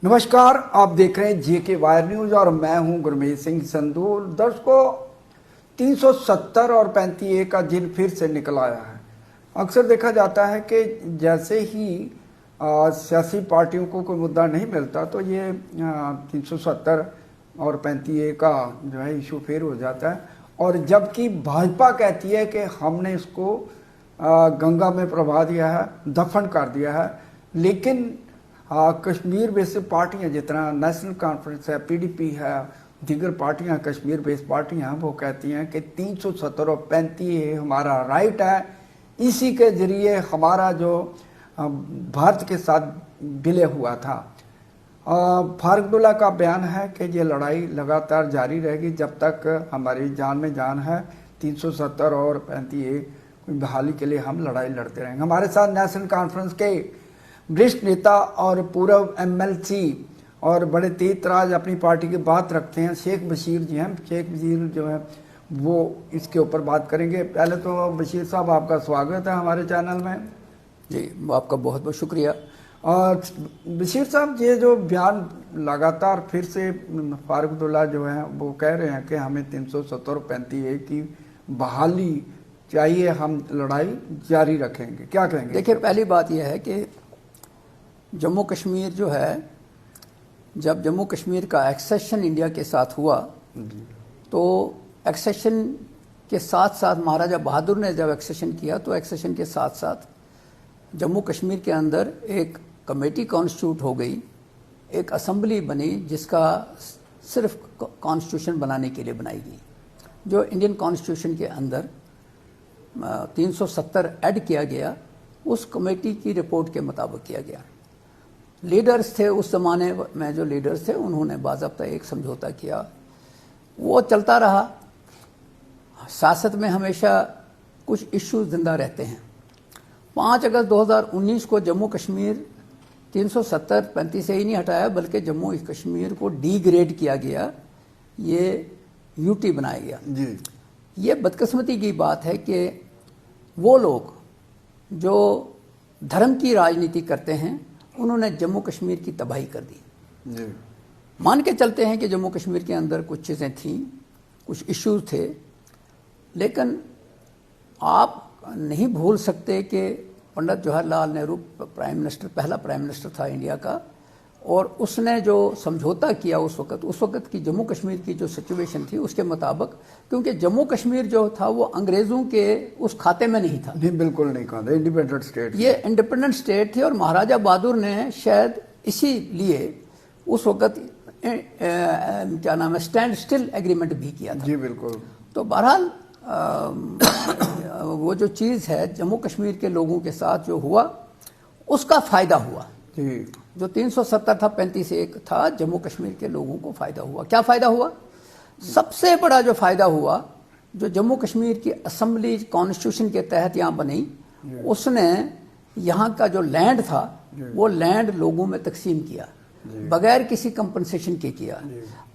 नमस्कार, आप देख रहे हैं जेके वायर न्यूज और मैं हूं गुरमीत सिंह संधू। दर्शकों, 370 और 35A का जिन फिर से निकल आया है। अक्सर देखा जाता है कि जैसे ही सियासी पार्टियों को कोई मुद्दा नहीं मिलता तो ये 370 और 35A का जो है इशू फिर हो जाता है। और जबकि भाजपा कहती है कि हमने इसको गंगा में प्रवाह दिया है, दफन कर दिया है, लेकिन कश्मीर बेस्ड पार्टियां जितना नेशनल कॉन्फ्रेंस है, पीडीपी है, दीगर पार्टियां कश्मीर बेस्ड पार्टियां वो कहती हैं कि 370 और 35A हमारा राइट है, इसी के जरिए हमारा जो भारत के साथ विलय हुआ था। फारूक अब्दुल्ला का बयान है कि ये लड़ाई लगातार जारी रहेगी जब तक हमारी जान में जान है। 370 और 35A बहाली के लिए हम लड़ाई लड़ते रहेंगे। हमारे साथ नेशनल कॉन्फ्रेंस के वरिष्ठ नेता और पूर्व MLC और बड़े तेज तराज अपनी पार्टी की बात रखते हैं शेख बशीर जी हैं। शेख बशीर जो है वो इसके ऊपर बात करेंगे। पहले तो बशीर साहब, आपका स्वागत है हमारे चैनल में। जी, आपका बहुत बहुत शुक्रिया। और बशीर साहब, ये जो बयान लगातार फिर से फारूक अब्दुल्ला जो है वो कह रहे हैं कि हमें 370 और 35A की बहाली चाहिए, हम लड़ाई जारी रखेंगे, क्या कहेंगे? देखिए, पहली बात यह है कि जम्मू कश्मीर जो है, जब जम्मू कश्मीर का एक्सेशन इंडिया के साथ हुआ तो एक्सेशन के साथ साथ महाराजा बहादुर ने जब एक्सेशन किया तो एक्सेशन के साथ साथ जम्मू कश्मीर के अंदर एक कमेटी कॉन्स्टिट्यूट हो गई, एक असेंबली बनी जिसका सिर्फ कॉन्स्टिट्यूशन बनाने के लिए बनाई गई, जो इंडियन कॉन्स्टिट्यूशन के अंदर 370 ऐड किया गया, उस कमेटी की रिपोर्ट के मुताबिक किया गया। लीडर्स थे उस ज़माने में, जो लीडर्स थे उन्होंने बाज़ाब्ता एक समझौता किया, वो चलता रहा। सियासत में हमेशा कुछ इश्यूज जिंदा रहते हैं। 5 अगस्त 2019 को जम्मू कश्मीर 370-35 से ही नहीं हटाया, बल्कि जम्मू कश्मीर को डिग्रेड किया गया, ये यूटी बनाया गया जी। ये बदकिस्मती की बात है कि वो लोग जो धर्म की राजनीति करते हैं उन्होंने जम्मू कश्मीर की तबाही कर दी जी। मान के चलते हैं कि जम्मू कश्मीर के अंदर कुछ चीज़ें थीं, कुछ इश्यूज थे, लेकिन आप नहीं भूल सकते कि पंडित जवाहरलाल नेहरू प्राइम मिनिस्टर, पहला प्राइम मिनिस्टर था इंडिया का, और उसने जो समझौता किया उस वक्त की जम्मू कश्मीर की जो सिचुएशन थी उसके मुताबिक, क्योंकि जम्मू कश्मीर जो था वो अंग्रेज़ों के उस खाते में नहीं था। नहीं, बिल्कुल नहीं कहा था, इंडिपेंडेंट स्टेट, ये इंडिपेंडेंट स्टेट थी। और महाराजा बहादुर ने शायद इसीलिए उस वक्त क्या नाम है, स्टैंड स्टिल एग्रीमेंट भी किया था। जी बिल्कुल। तो बहरहाल वो जो चीज़ है जम्मू कश्मीर के लोगों के साथ जो हुआ उसका फ़ायदा हुआ जी। जो 370 था, 35A था, जम्मू कश्मीर के लोगों को फ़ायदा हुआ। क्या फ़ायदा हुआ? सबसे बड़ा जो फ़ायदा हुआ, जो जम्मू कश्मीर की असेंबली कॉन्स्टिट्यूशन के तहत यहाँ बनी, उसने यहाँ का जो लैंड था वो लैंड लोगों में तकसीम किया बगैर किसी कंपनसेशन के किया।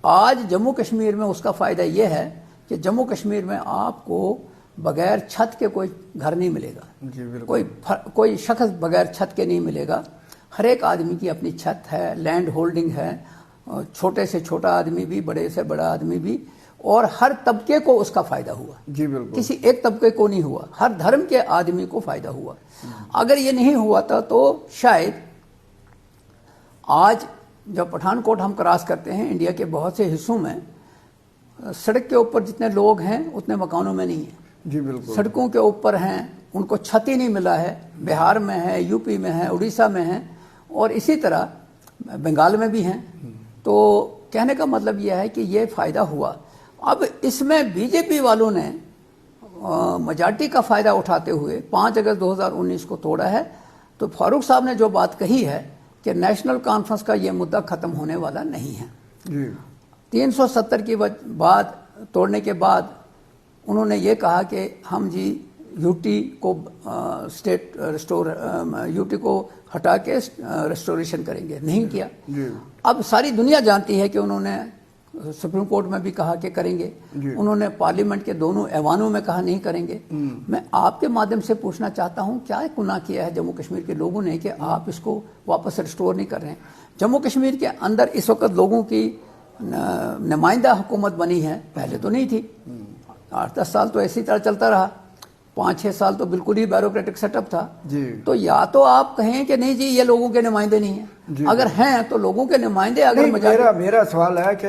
आज जम्मू कश्मीर में उसका फ़ायदा ये है कि जम्मू कश्मीर में आपको बगैर छत के कोई घर नहीं मिलेगा, कोई शख्स बगैर छत के नहीं मिलेगा। हर एक आदमी की अपनी छत है, लैंड होल्डिंग है, छोटे से छोटा आदमी भी, बड़े से बड़ा आदमी भी, और हर तबके को उसका फ़ायदा हुआ। जी बिल्कुल। किसी एक तबके को नहीं हुआ, हर धर्म के आदमी को फ़ायदा हुआ। अगर ये नहीं हुआ था तो शायद आज जब पठानकोट हम क्रॉस करते हैं, इंडिया के बहुत से हिस्सों में सड़क के ऊपर जितने लोग हैं उतने मकानों में नहीं है। जी बिल्कुल। सड़कों के ऊपर हैं, उनको छत ही नहीं मिला है। बिहार में है, यूपी में है, उड़ीसा में है, और इसी तरह बंगाल में भी हैं। तो कहने का मतलब यह है कि ये फ़ायदा हुआ। अब इसमें बीजेपी वालों ने मेजॉरिटी का फ़ायदा उठाते हुए 5 अगस्त 2019 को तोड़ा है। तो फारूक साहब ने जो बात कही है कि नेशनल कॉन्फ्रेंस का ये मुद्दा ख़त्म होने वाला नहीं है। जी। 370 की बाद तोड़ने के बाद उन्होंने ये कहा कि हम जी यूटी को स्टेट रिस्टोर यूटी को हटा के रेस्टोरेशन करेंगे, नहीं किया। अब सारी दुनिया जानती है कि उन्होंने सुप्रीम कोर्ट में भी कहा कि करेंगे, उन्होंने पार्लियामेंट के दोनों ऐवानों में कहा नहीं करेंगे। मैं आपके माध्यम से पूछना चाहता हूं क्या गुनाह किया है जम्मू कश्मीर के लोगों ने कि आप इसको वापस रिस्टोर नहीं कर रहे हैं? जम्मू कश्मीर के अंदर इस वक्त लोगों की नुमाइंदा हुकूमत बनी है, पहले तो नहीं थी। 8-10 साल तो ऐसी तरह चलता रहा, 5-6 साल तो बिल्कुल ही ब्यूरोक्रेटिक सेटअप था जी। तो या तो आप कहें कि नहीं जी ये लोगों के नुमाइंदे नहीं हैं, अगर हैं तो लोगों के नुमाइंदे अगर मेरा सवाल है कि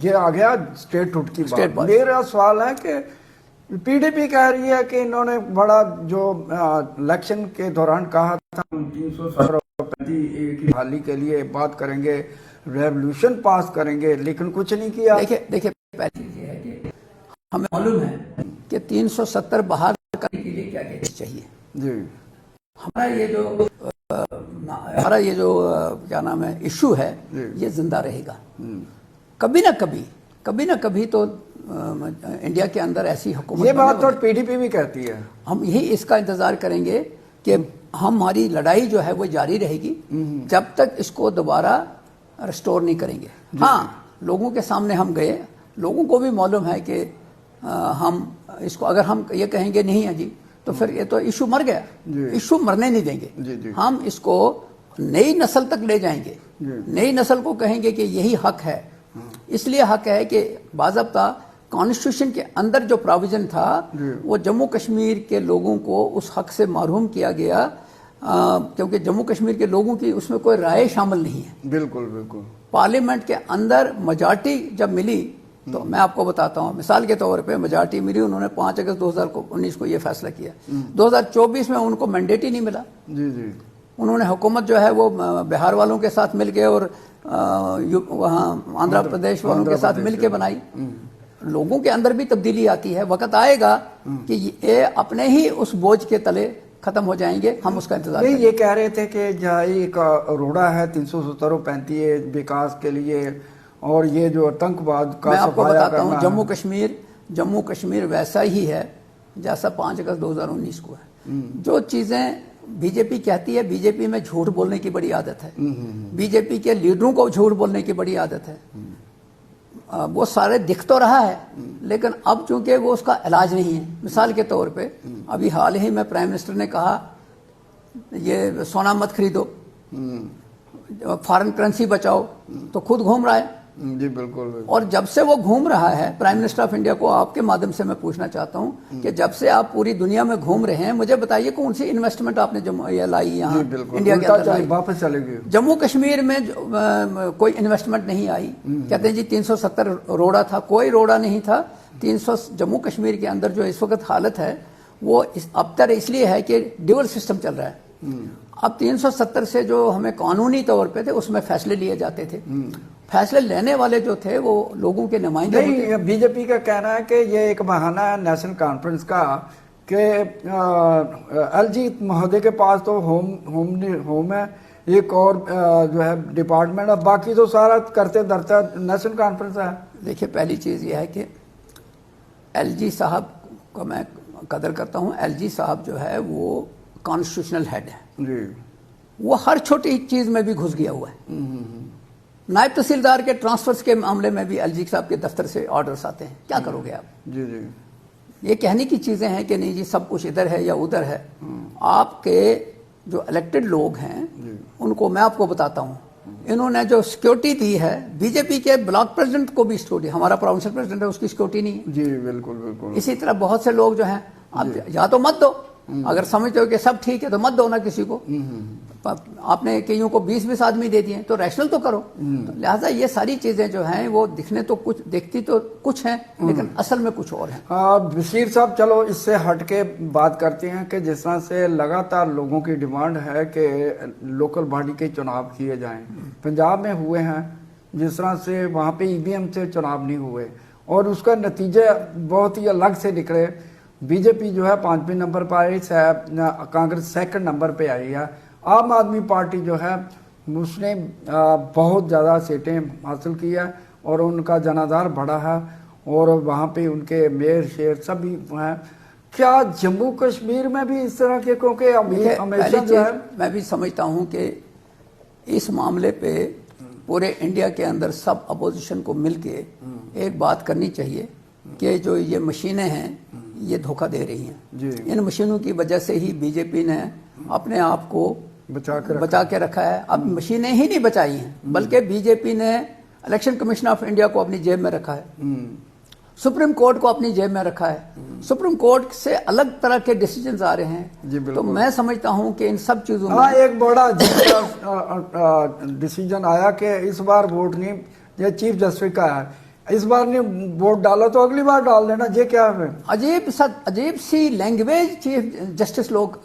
ये आ गया स्टेट हुड की बात। मेरा सवाल है कि पीडीपी कह रही है कि इन्होंने बड़ा जो इलेक्शन के दौरान कहा था 335 की बहाली के लिए बात करेंगे, रेवोल्यूशन पास करेंगे, लेकिन कुछ नहीं किया। देखिए पहली चीज ये है कि हमें मालूम है कि 370 बहाल करने के लिए क्या क्या चाहिए जी। हमारा ये जो क्या नाम है इशू है ये जिंदा रहेगा। कभी ना कभी तो इंडिया के अंदर ऐसी हुकूमत, ये बात तो पीडीपी भी कहती है। हम यही इसका इंतजार करेंगे कि हमारी लड़ाई जो है वो जारी रहेगी जब तक इसको दोबारा रिस्टोर नहीं करेंगे। हाँ, लोगों के सामने हम गए, लोगों को भी मालूम है कि हम इसको अगर हम ये कहेंगे नहीं है जी तो फिर ये तो इशू मर गया, इशू मरने नहीं देंगे जी। हम इसको नई नस्ल तक ले जाएंगे, नई नस्ल को कहेंगे कि यही हक है। इसलिए हक है कि बाज़ाब्ता कॉन्स्टिट्यूशन के अंदर जो प्रोविजन था वो जम्मू कश्मीर के लोगों को उस हक से महरूम किया गया, क्योंकि जम्मू कश्मीर के लोगों की उसमें कोई राय शामिल नहीं है। बिल्कुल। पार्लियामेंट के अंदर मेजॉरिटी जब मिली तो मैं आपको बताता हूँ, मिसाल के तौर पे मेजॉरिटी मिली, उन्होंने 5 अगस्त 2019 को ये फैसला किया। 2024 में उनको मैंडेट ही नहीं मिला जी। उन्होंने हुकूमत जो है वो बिहार वालों के साथ मिलके और वहाँ आंध्र प्रदेश वालों के साथ मिलके बनाई। लोगों के अंदर भी तब्दीली आती है, वक्त आएगा कि ये अपने ही उस बोझ के तले खत्म हो जाएंगे, हम उसका इंतजार ये कह रहे थे कि जहाँ एक रोड़ा है 370 और 35 विकास के लिए, और ये जो आतंकवाद का मैं आपको बताता हूँ जम्मू कश्मीर वैसा ही है जैसा 5 अगस्त 2019 को है। जो चीजें बीजेपी कहती है, बीजेपी में झूठ बोलने की बड़ी आदत है, बीजेपी के लीडरों को झूठ बोलने की बड़ी आदत है। वो सारे दिख तो रहा है लेकिन अब चूंकि वो उसका इलाज नहीं है। मिसाल के तौर पे अभी हाल ही में प्राइम मिनिस्टर ने कहा ये सोना मत खरीदो, फॉरेन करेंसी बचाओ, तो खुद घूम रहा है जी। बिल्कुल। और जब से वो घूम रहा है, प्राइम मिनिस्टर ऑफ इंडिया को आपके माध्यम से मैं पूछना चाहता हूं कि जब से आप पूरी दुनिया में घूम रहे हैं, मुझे बताइए कौन सी इन्वेस्टमेंट आपने लाई यहाँ इंडिया के अंदर लाई? वापस चलेगी। जम्मू कश्मीर में कोई इन्वेस्टमेंट नहीं आई। कहते हैं जी 370 रोड़ा था, कोई रोड़ा नहीं था। 300 जम्मू कश्मीर के अंदर जो इस वक्त हालत है वो अब तक इसलिए है कि ड्यूअल सिस्टम चल रहा है। अब 370 से जो हमें कानूनी तौर पे थे उसमें फैसले लिए जाते थे, फैसले लेने वाले जो थे वो लोगों के नुमाइंदे नहीं। बीजेपी का कहना है कि ये एक बहाना है नेशनल कॉन्फ्रेंस का कि एलजी महोदय के पास तो होम है, एक और जो है डिपार्टमेंट, और बाकी तो सारा करते धरता नेशनल कॉन्फ्रेंस है। देखिए पहली चीज ये है कि एलजी साहब को मैं कदर करता हूँ। एलजी साहब जो है वो कॉन्स्टिट्यूशनल हेड है जी। वो हर छोटी चीज में भी घुस गया हुआ है। नायब तहसीलदार के ट्रांसफर्स के मामले में भी एलजी साहब के दफ्तर से ऑर्डर्स आते हैं, क्या करोगे आप? जी। ये कहने की चीजें हैं कि नहीं जी सब कुछ इधर है या उधर है। आपके जो इलेक्टेड लोग हैं उनको मैं आपको बताता हूँ, इन्होंने जो सिक्योरिटी दी है, बीजेपी के ब्लॉक प्रेसिडेंट को भी सिक्योरिटी, हमारा प्रोविंशियल प्रेसिडेंट है उसकी सिक्योरिटी नहीं है जी। बिल्कुल। इसी तरह बहुत से लोग जो हैं, आप या तो मत दो, अगर समझते हो कि सब ठीक है तो मत दो ना किसी को। आपने कईयों को 20-20 आदमी दे दिए तो रैशनल तो करो। तो लिहाजा ये सारी चीजें जो हैं वो दिखने तो कुछ, दिखती तो कुछ हैं लेकिन असल में कुछ और है। बशीर साहब, चलो इससे हट के बात करते हैं कि जिस तरह से लगातार लोगों की डिमांड है कि लोकल बॉडी के चुनाव किए जाएं, पंजाब में हुए हैं, जिस तरह से वहाँ पे ईवीएम से चुनाव नहीं हुए और उसका नतीजे बहुत ही अलग से निकले। बीजेपी जो है 5वें नंबर पर आई, कांग्रेस 2nd नंबर पे आई है। आम आदमी पार्टी जो है उसने बहुत ज़्यादा सीटें हासिल की है और उनका जनाधार बढ़ा है और वहाँ पे उनके मेयर शेर सभी हैं। क्या जम्मू कश्मीर में भी इस तरह के, क्योंकि हमेशा जो है मैं भी समझता हूँ कि इस मामले पे पूरे इंडिया के अंदर सब अपोजिशन को मिलके एक बात करनी चाहिए कि जो ये मशीनें हैं ये धोखा दे रही हैं। इन मशीनों की वजह से ही बीजेपी ने अपने आप को बचा के रखा है। अब मशीनें ही नहीं बचाई हैं, बल्कि बीजेपी ने इलेक्शन कमीशन ऑफ इंडिया को अपनी जेब में रखा है, सुप्रीम कोर्ट को अपनी जेब में रखा है, सुप्रीम कोर्ट से अलग तरह के डिसीजंस आ रहे हैं। तो मैं समझता हूं कि इन सब चीजों में एक बड़ा डिसीजन आया कि इस बार वोट नहीं, ये चीफ जस्टिस का है, इस बार नहीं वोट डालो तो अगली बार डाल देना। ये क्या है? अजीब सी लैंग्वेज चीफ जस्टिस लोग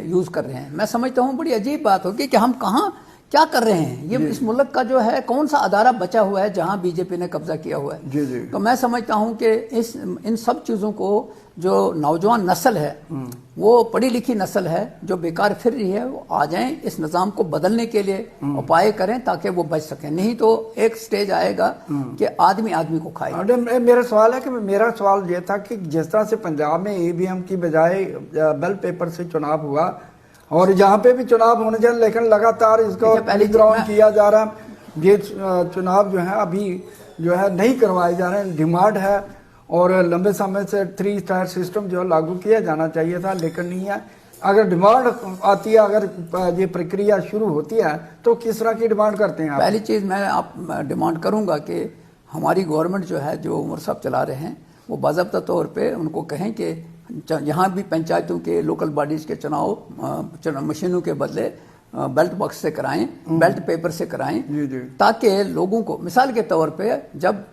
यूज कर रहे हैं। मैं समझता हूं बड़ी अजीब बात होगी कि हम कहाँ क्या कर रहे हैं। ये इस मुल्क का जो है कौन सा अदारा बचा हुआ है जहां बीजेपी ने कब्जा किया हुआ है। जी जी। तो मैं समझता हूं कि इन सब चीजों को जो नौजवान नस्ल है, वो पढ़ी लिखी नस्ल है जो बेकार फिर रही है, वो आ जाएं, इस निजाम को बदलने के लिए उपाय करें ताकि वो बच सकें। नहीं तो एक स्टेज आएगा कि आदमी आदमी को खाए। मेरा सवाल है कि मेरा सवाल ये था कि जिस तरह से पंजाब में ईवीएम की बजाय बैलेट पेपर से चुनाव हुआ और यहाँ पे भी चुनाव होने चाहिए, लेकिन लगातार इसका ग्राउंड किया जा रहा है। ये चुनाव जो है अभी जो है नहीं करवाए जा रहे हैं, डिमांड है और लंबे समय से 3 टायर सिस्टम जो है लागू किया जाना चाहिए था, लेकिन नहीं है। अगर डिमांड आती है, अगर ये प्रक्रिया शुरू होती है तो किस तरह की डिमांड करते हैं आप? पहली चीज मैं डिमांड करूंगा कि हमारी गवर्नमेंट जो है, जो उमर साहब चला रहे हैं, वो बाज़ाब्ता तौर पे उनको कहें कि यहाँ भी पंचायतों के लोकल बॉडीज के चुनाव मशीनों के बदले बेल्ट बॉक्स से कराएं, बेल्ट पेपर से कराएं, ताकि लोगों को, मिसाल के तौर पे जब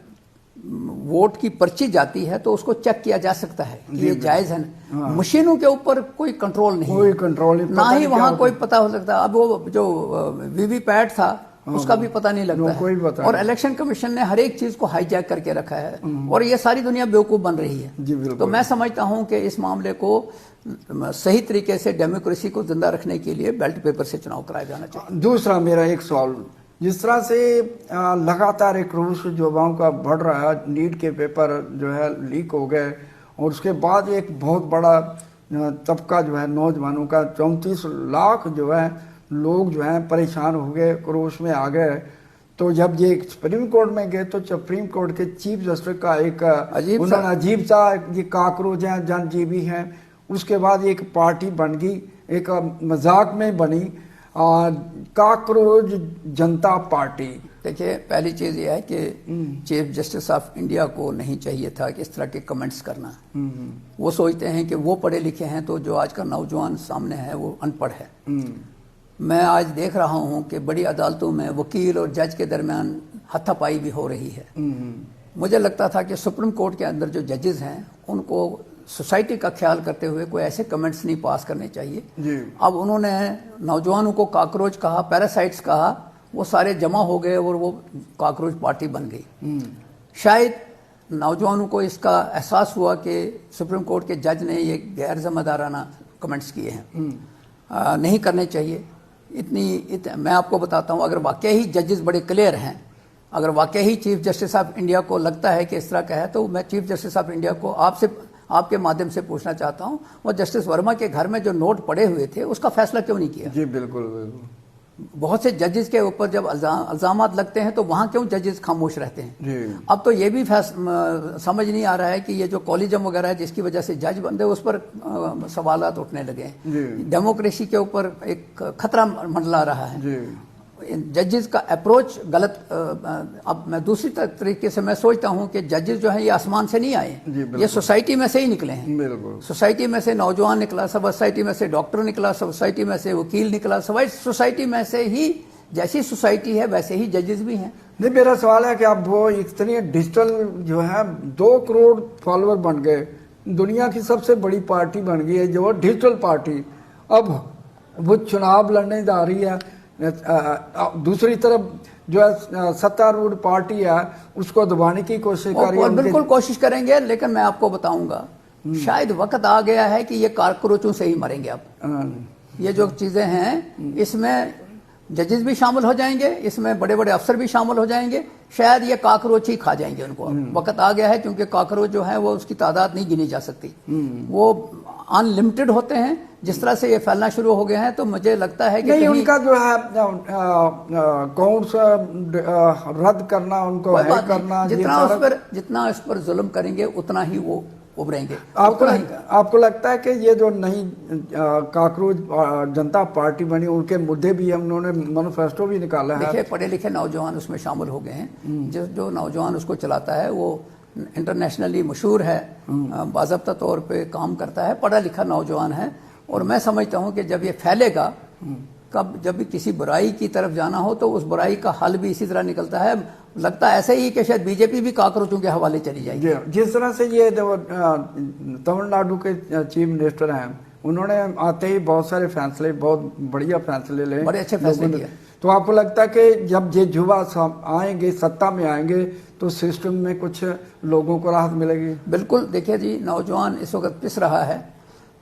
वोट की पर्ची जाती है तो उसको चेक किया जा सकता है कि ये जायज है। मशीनों के ऊपर कोई कंट्रोल नहीं, कोई कंट्रोल नहीं, ना ही वहां कोई पता हो सकता। अब वो जो वीवीपैट था उसका भी पता नहीं लगता है। और इलेक्शन कमीशन ने हर एक चीज को हाईजैक करके रखा है और ये सारी दुनिया बेवकूफ बन रही है। तो मैं समझता हूं कि इस मामले को सही तरीके से डेमोक्रेसी को जिंदा रखने के लिए बेल्ट पेपर से चुनाव कराया जाना चाहिए। दूसरा मेरा एक सवाल, जिस तरह से लगातार एक रोष युवाओं का बढ़ रहा है, नीट के पेपर जो है लीक हो गए और उसके बाद एक बहुत बड़ा तबका जो है नौजवानों का 34 लाख जो है लोग जो हैं परेशान हो गए, क्रोश में आ गए। तो जब ये सुप्रीम कोर्ट में गए तो सुप्रीम कोर्ट के चीफ जस्टिस का एक अजीब सा ये काकरोच हैं, जनजीवी हैं। उसके बाद एक पार्टी बन गई, एक मजाक में बनी काकरोच जनता पार्टी। देखिए, पहली चीज ये है कि चीफ जस्टिस ऑफ इंडिया को नहीं चाहिए था कि इस तरह के कमेंट्स करना। वो सोचते हैं कि वो पढ़े लिखे हैं, तो जो आज का नौजवान सामने है वो अनपढ़ है। मैं आज देख रहा हूं कि बड़ी अदालतों में वकील और जज के दरमियान हाथापाई भी हो रही है। मुझे लगता था कि सुप्रीम कोर्ट के अंदर जो जजेस हैं उनको सोसाइटी का ख्याल करते हुए कोई ऐसे कमेंट्स नहीं पास करने चाहिए। अब उन्होंने नौजवानों को काकरोच कहा, पैरासाइट्स कहा, वो सारे जमा हो गए और वो काकरोच पार्टी बन गई। शायद नौजवानों को इसका एहसास हुआ कि सुप्रीम कोर्ट के जज ने ये गैर जिम्मेदाराना कमेंट्स किए हैं, नहीं करने चाहिए। मैं आपको बताता हूं, अगर वाकई ही जजेस बड़े क्लियर हैं, अगर वाकई ही चीफ जस्टिस ऑफ इंडिया को लगता है कि इस तरह का है, तो मैं चीफ जस्टिस ऑफ इंडिया को आपके माध्यम से पूछना चाहता हूं, वो जस्टिस वर्मा के घर में जो नोट पड़े हुए थे उसका फैसला क्यों नहीं किया? जी बिल्कुल। बहुत से जजेस के ऊपर जब इल्जामात लगते हैं तो वहां क्यों जजेस खामोश रहते हैं? अब तो ये भी समझ नहीं आ रहा है कि ये जो कॉलिजम वगैरह है जिसकी वजह से जज बंदे, उस पर सवालात उठने लगे हैं। डेमोक्रेसी के ऊपर एक खतरा मंडला रहा है। जजेस का अप्रोच गलत। अब मैं दूसरी तरीके से मैं सोचता हूं कि जजेस जो है ये आसमान से नहीं आए, ये सोसाइटी में से ही निकले हैं। सोसाइटी में से नौजवान निकला, सोसाइटी में से डॉक्टर निकला, सोसाइटी में से वकील निकला, सोसाइटी में से ही, जैसी सोसाइटी है वैसे ही जजेस भी हैं। नहीं, मेरा सवाल है कि अब वो इतनी डिजिटल जो है 2 करोड़ फॉलोअर बन गए, दुनिया की सबसे बड़ी पार्टी बन गई है जो डिजिटल पार्टी। अब वो चुनाव लड़ने जा रही है। दूसरी तरफ जो है सत्तारूढ़ पार्टी है उसको दबाने की कोशिश कर रही है। बिल्कुल कोशिश करेंगे, लेकिन मैं आपको बताऊंगा शायद वक्त आ गया है कि ये काकरोचों से ही मरेंगे। अब ये जो चीजें हैं इसमें जजेस भी शामिल हो जाएंगे, इसमें बड़े बड़े अफसर भी शामिल हो जाएंगे, शायद ये काकरोच ही खा जाएंगे उनको। वक्त आ गया है, क्योंकि काकरोच जो है वो उसकी तादाद नहीं गिनी जा सकती, वो अनलिमिटेड होते हैं। जिस तरह से ये फैलना शुरू हो गए हैं तो मुझे लगता है कि नहीं, उनका जो है अकाउंट रद्द करना, उनको हैक करना, जितना उस पर जुल्म करेंगे उतना ही वो उभरेंगे। आपको लगता है कि ये जो नई काकरोच जनता पार्टी बनी, उनके मुद्दे भी है, उन्होंने मैनिफेस्टो भी निकाला है? देखिए, पढ़े लिखे नौजवान उसमें शामिल हो गए हैं। जो नौजवान उसको चलाता है वो इंटरनेशनली मशहूर है, बाज़ाब्ता तौर पे काम करता है, पढ़ा लिखा नौजवान है। और मैं समझता हूँ कि जब ये फैलेगा, जब भी किसी बुराई की तरफ जाना हो तो उस बुराई का हल भी इसी तरह निकलता है। लगता है ऐसे ही कि शायद बीजेपी भी काकरोचों के हवाले चली जाएगी। जिस तरह से ये तमिलनाडु के चीफ मिनिस्टर हैं, उन्होंने आते ही बहुत सारे फैसले, बहुत बढ़िया फैसले ले, बड़े अच्छे फैसले किए। तो आपको लगता है कि जब ये युवा आएंगे, सत्ता में आएंगे, तो सिस्टम में कुछ लोगों को राहत मिलेगी? बिल्कुल। देखिए जी, नौजवान इस वक्त पिस रहा है,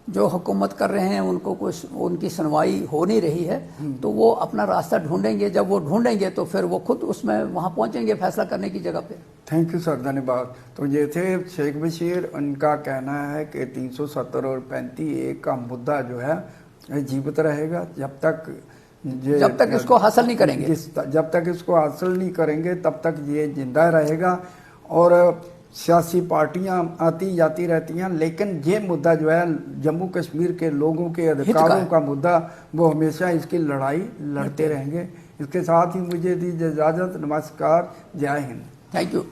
जो हुकूमत कर रहे हैं उनको कुछ, उनकी सुनवाई हो नहीं रही है, तो वो अपना रास्ता ढूंढेंगे। जब वो ढूंढेंगे तो फिर वो खुद उसमें वहां पहुंचेंगे फैसला करने की जगह पे। थैंक यू सर, धन्यवाद। तो ये थे शेख बशीर। उनका कहना है कि 370 और 35A का मुद्दा जो है जीवित रहेगा जब तक इसको हासिल नहीं करेंगे। जब तक इसको हासिल नहीं करेंगे तब तक ये जिंदा रहेगा। और सियासी पार्टियां आती जाती रहती हैं, लेकिन ये मुद्दा जो है जम्मू कश्मीर के लोगों के अधिकारों का मुद्दा, वो हमेशा इसकी लड़ाई लड़ते रहेंगे। इसके साथ ही मुझे दीजिए इजाज़त। नमस्कार, जय हिंद। Thank you.